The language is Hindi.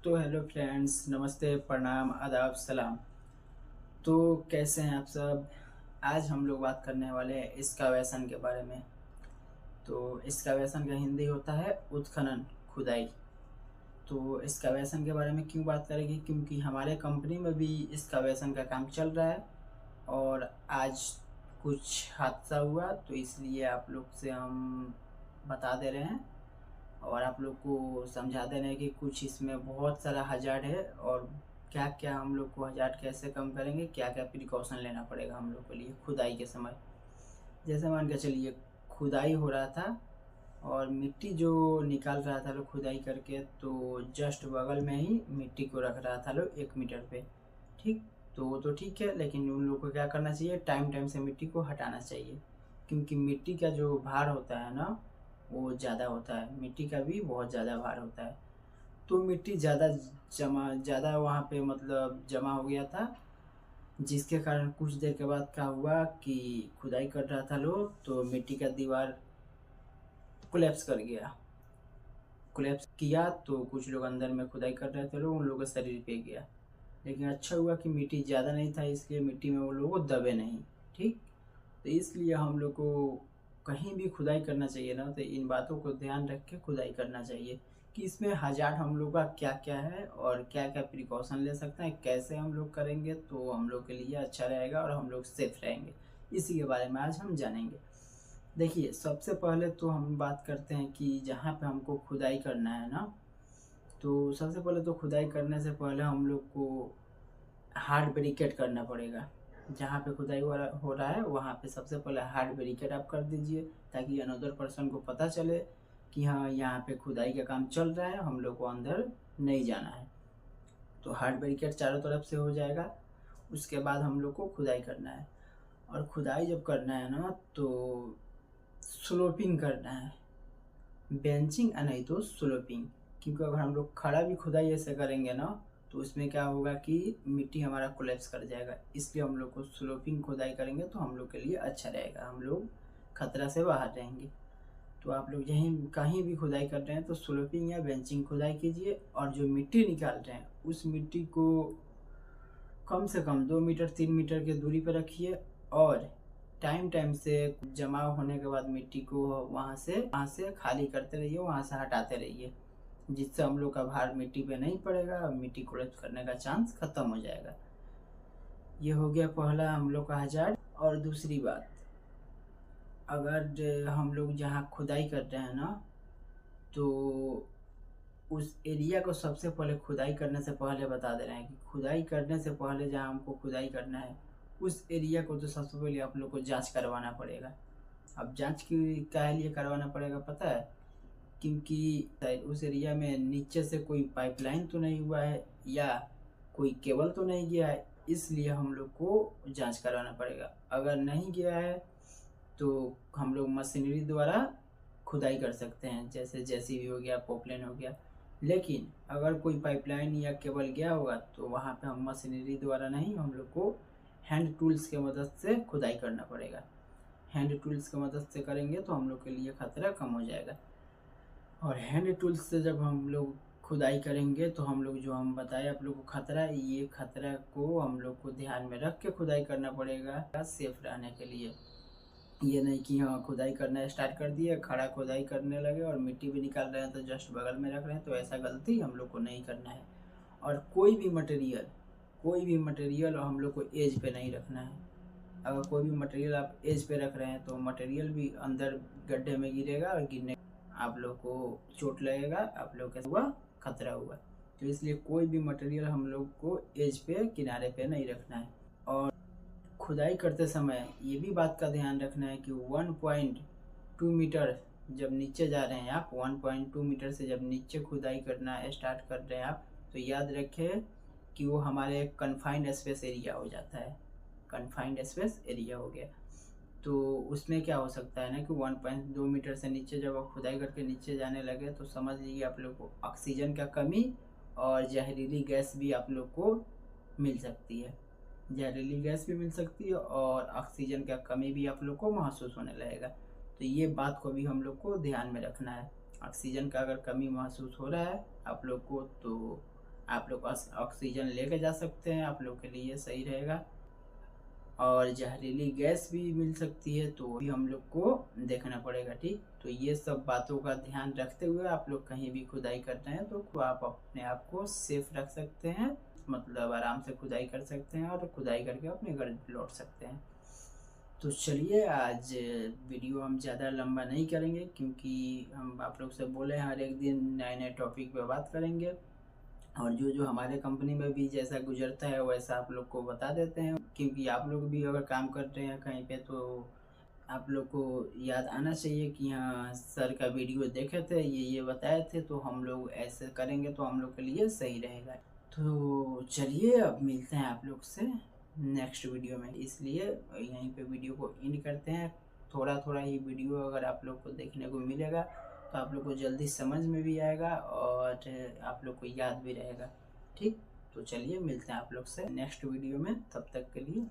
तो हेलो फ्रेंड्स, नमस्ते, प्रणाम, आदाब, सलाम। तो कैसे हैं आप सब? आज हम लोग बात करने वाले हैं एक्सकावेशन के बारे में। तो एक्सकावेशन का हिंदी होता है उत्खनन, खुदाई। तो एक्सकावेशन के बारे में क्यों बात करेंगे? क्योंकि हमारे कंपनी में भी एक्सकावेशन का काम चल रहा है और आज कुछ हादसा हुआ, तो इसलिए आप लोग से हम बता दे रहे हैं और आप लोग को समझा दे रहे हैं कि कुछ इसमें बहुत सारा हज़ार्ड है और क्या क्या हम लोग को हज़ार्ड कैसे कम करेंगे, क्या क्या प्रिकॉशन लेना पड़ेगा हम लोग के लिए खुदाई के समय। जैसे मान के चलिए, खुदाई हो रहा था और मिट्टी जो निकाल रहा था लोग खुदाई करके, तो जस्ट बगल में ही मिट्टी को रख रहा था लोग 1 मीटर पे। ठीक, तो वो तो ठीक है, लेकिन उन लोग को क्या करना चाहिए, टाइम टाइम से मिट्टी को हटाना चाहिए। क्योंकि मिट्टी का जो भार होता है ना, वो ज़्यादा होता है, मिट्टी का भी बहुत ज़्यादा भार होता है। तो मिट्टी ज़्यादा वहाँ पे मतलब जमा हो गया था, जिसके कारण कुछ देर के बाद क्या हुआ कि खुदाई कर रहा था लोग, तो मिट्टी का दीवार कोलैप्स कर गया। कोलैप्स किया तो कुछ लोग अंदर में खुदाई कर रहे थे लोग, उन लोगों का शरीर पे गया। लेकिन अच्छा हुआ कि मिट्टी ज़्यादा नहीं था, इसलिए मिट्टी में वो लोग दबे नहीं। ठीक, तो इसलिए हम लोग को कहीं भी खुदाई करना चाहिए ना, तो इन बातों को ध्यान रख के खुदाई करना चाहिए कि इसमें हज़ार्ड हम लोग का क्या क्या है और क्या क्या प्रिकॉशन ले सकते हैं, कैसे हम लोग करेंगे तो हम लोग के लिए अच्छा रहेगा और हम लोग सेफ रहेंगे। इसी के बारे में आज हम जानेंगे। देखिए, सबसे पहले तो हम बात करते हैं कि जहाँ पे हमको खुदाई करना है ना, तो सबसे पहले तो खुदाई करने से पहले हम लोग को हार्ड बैरिकेड करना पड़ेगा। जहाँ पे खुदाई हो रहा है वहाँ पे सबसे पहले हार्ड बैरिकेड आप कर दीजिए, ताकि अनदर पर्सन को पता चले कि हाँ, यहाँ पे खुदाई का काम चल रहा है, हम लोग को अंदर नहीं जाना है। तो हार्ड बैरिकेड चारों तरफ से हो जाएगा। उसके बाद हम लोग को खुदाई करना है, और खुदाई जब करना है ना, तो स्लोपिंग करना है, बेंचिंग नहीं तो स्लोपिंग। क्योंकि अगर हम लोग खड़ा भी खुदाई ऐसे करेंगे ना, तो उसमें क्या होगा कि मिट्टी हमारा कोलैप्स कर जाएगा। इसलिए हम लोग को स्लोपिंग खुदाई करेंगे तो हम लोग के लिए अच्छा रहेगा, हम लोग खतरा से बाहर रहेंगे। तो आप लोग यहीं कहीं भी खुदाई कर रहे हैं तो स्लोपिंग या बेंचिंग खुदाई कीजिए, और जो मिट्टी निकाल रहे हैं उस मिट्टी को कम से कम 2 मीटर 3 मीटर की दूरी पर रखिए, और टाइम टाइम से जमा होने के बाद मिट्टी को वहाँ से खाली करते रहिए, वहाँ से हटाते रहिए, जिससे हम लोग का भार मिट्टी पे नहीं पड़ेगा और मिट्टी कोलैप्स करने का चांस खत्म हो जाएगा। ये हो गया पहला हम लोग का हज़ार्ड। और दूसरी बात, अगर हम लोग जहाँ खुदाई कर रहे हैं ना, तो उस एरिया को सबसे पहले खुदाई करने से पहले बता दे रहे हैं कि खुदाई करने से पहले जहाँ हमको खुदाई करना है उस एरिया को तो सबसे पहले आप लोग को जांच करवाना पड़ेगा। अब जांच की क्या लिए करवाना पड़ेगा पता है? क्योंकि शायद उस एरिया में नीचे से कोई पाइपलाइन तो नहीं हुआ है या कोई केबल तो नहीं गया है, इसलिए हम लोग को जांच कराना पड़ेगा। अगर नहीं गया है तो हम लोग मशीनरी द्वारा खुदाई कर सकते हैं, जैसे जेसीबी हो गया, पोपलेन हो गया। लेकिन अगर कोई पाइपलाइन या केबल गया होगा तो वहाँ पे हम मशीनरी द्वारा नहीं, हम लोग को हैंड टूल्स की मदद से खुदाई करना पड़ेगा। हैंड टूल्स की मदद से करेंगे तो हम लोग के लिए खतरा कम हो जाएगा। और हैंड टूल्स से जब हम लोग खुदाई करेंगे तो हम लोग जो हम बताए आप लोग को खतरा, ये खतरा को हम लोग को ध्यान में रख के खुदाई करना पड़ेगा सेफ रहने के लिए। ये नहीं कि हाँ, खुदाई करना स्टार्ट कर दिए, खड़ा खुदाई करने लगे और मिट्टी भी निकाल रहे हैं तो जस्ट बगल में रख रहे हैं, तो ऐसा गलती हम लोग को नहीं करना है। और कोई भी मटेरियल हम लोग को एज पे नहीं रखना है। अगर कोई भी मटेरियल आप एज पे रख रहे हैं तो मटेरियल भी अंदर गड्ढे में गिरेगा और गिरने आप लोग को चोट लगेगा, आप लोग का हुआ खतरा हुआ। तो इसलिए कोई भी मटेरियल हम लोग को एज पे, किनारे पे नहीं रखना है। और खुदाई करते समय ये भी बात का ध्यान रखना है कि 1.2 मीटर जब नीचे जा रहे हैं आप, 1.2 मीटर से जब नीचे खुदाई करना स्टार्ट कर रहे हैं आप, तो याद रखें कि वो हमारे कन्फाइंड स्पेस एरिया हो जाता है। कन्फाइंड स्पेस एरिया हो गया, तो उसमें क्या हो सकता है ना कि 1.2 मीटर से नीचे जब आप खुदाई करके नीचे जाने लगे तो समझ लीजिए आप लोग को ऑक्सीजन का कमी और जहरीली गैस भी आप लोग को मिल सकती है। जहरीली गैस भी मिल सकती है और ऑक्सीजन का कमी भी आप लोग को महसूस होने लगेगा। तो ये बात को भी हम लोग को ध्यान में रखना है। ऑक्सीजन का अगर कमी महसूस हो रहा है आप लोग को, तो आप लोग ऑक्सीजन लेके जा सकते हैं, आप लोग के लिए सही रहेगा। और जहरीली गैस भी मिल सकती है, तो भी हम लोग को देखना पड़ेगा, ठीक। तो ये सब बातों का ध्यान रखते हुए आप लोग कहीं भी खुदाई कर रहे हैं तो आप अपने आप को सेफ रख सकते हैं, मतलब आराम से खुदाई कर सकते हैं और खुदाई करके अपने घर लौट सकते हैं। तो चलिए, आज वीडियो हम ज़्यादा लंबा नहीं करेंगे, क्योंकि हम आप लोग से बोले हर एक दिन नए नए टॉपिक पे बात करेंगे, और जो जो हमारे कंपनी में भी जैसा गुजरता है वैसा आप लोग को बता देते हैं। क्योंकि आप लोग भी अगर काम कर रहे हैं कहीं पे तो आप लोग को याद आना चाहिए कि हाँ सर का वीडियो देखे थे, ये बताए थे, तो हम लोग ऐसे करेंगे तो हम लोग के लिए सही रहेगा। तो चलिए, अब मिलते हैं आप लोग से नेक्स्ट वीडियो में, इसलिए यहीं पे वीडियो को एंड करते हैं। थोड़ा थोड़ा ही वीडियो अगर आप लोग को देखने को मिलेगा तो आप लोग को जल्दी समझ में भी आएगा और आप लोग को याद भी रहेगा, ठीक। तो चलिए, मिलते हैं आप लोग से नेक्स्ट वीडियो में, तब तक के लिए